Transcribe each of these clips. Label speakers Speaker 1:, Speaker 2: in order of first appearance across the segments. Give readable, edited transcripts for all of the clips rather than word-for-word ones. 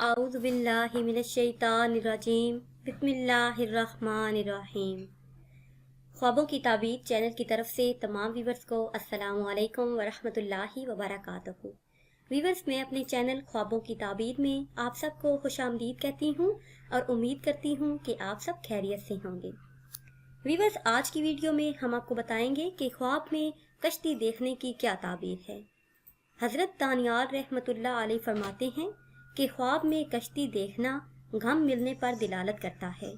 Speaker 1: आऊज़ु बिल्लाहि मिनश्शैतानिर्रजीम बिस्मिल्लाहिर्रहमानिर्रहीम। ख्वाबों की ताबीर चैनल की तरफ से तमाम व्यूवर्स को अस्सलामु अलैकुम वरहमतुल्लाहि वबरकातुहू। व्यूवर्स, मैं अपने चैनल ख्वाबों की ताबीर में आप सबको खुशामदीद कहती हूँ और उम्मीद करती हूँ कि आप सब खैरियत से होंगे। व्यूवर्स, आज की वीडियो में हम आपको बताएंगे कि ख्वाब में कश्ती देखने की क्या ताबीर है। हज़रत दानियाल रहमतुल्लाह अलैह फरमाते हैं कि ख्वाब में कश्ती देखना गम मिलने पर दिलालत करता है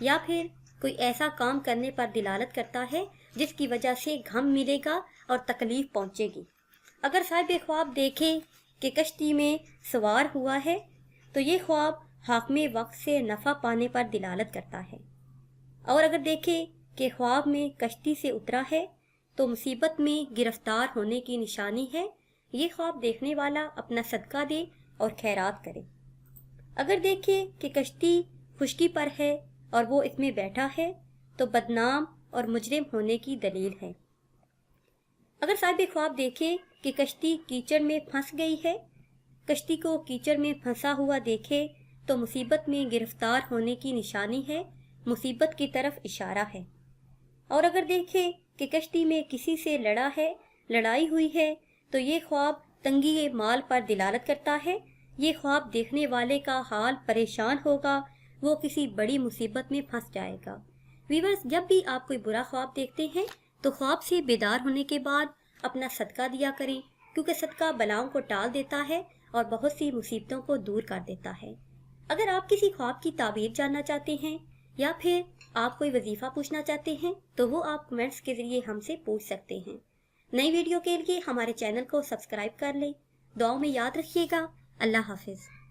Speaker 1: या फिर कोई ऐसा काम करने पर दिलालत करता है जिसकी वजह से गम मिलेगा और तकलीफ पहुंचेगी। अगर साहिब ख्वाब देखे कि कश्ती में सवार हुआ है तो ये ख्वाब हाकिम वक्त से नफ़ा पाने पर दिलालत करता है, और अगर देखे कि ख्वाब में कश्ती से उतरा है तो मुसीबत में गिरफ्तार होने की निशानी है। ये ख्वाब देखने वाला अपना सदका दे और खैरात करे। अगर देखे कि कश्ती खुश्की पर है और वो इसमें बैठा है तो बदनाम और मुजरिम होने की दलील है। अगर साहिब ख्वाब देखे कि कश्ती कीचड़ में फंस गई है, कश्ती को कीचड़ में फंसा हुआ देखे तो मुसीबत में गिरफ्तार होने की निशानी है, मुसीबत की तरफ इशारा है। और अगर देखे कि कश्ती में किसी से लड़ा है, लड़ाई हुई है, तो ये ख्वाब तंगी माल पर दिलालत करता है। ये ख्वाब देखने वाले का हाल परेशान होगा, वो किसी बड़ी मुसीबत में फंस जाएगा। व्यूअर्स, जब भी आप कोई बुरा ख्वाब देखते हैं तो ख्वाब से बेदार होने के बाद अपना सदका दिया करें, क्योंकि सदका बलाओं को टाल देता है और बहुत सी मुसीबतों को दूर कर देता है। अगर आप किसी ख्वाब की ताबीर जानना चाहते हैं या फिर आप कोई वजीफा पूछना चाहते हैं तो वो आप कमेंट्स के जरिए हमसे पूछ सकते हैं। नई वीडियो के लिए हमारे चैनल को सब्सक्राइब कर लें। दुआओं में याद रखिएगा। अल्लाह हाफिज़।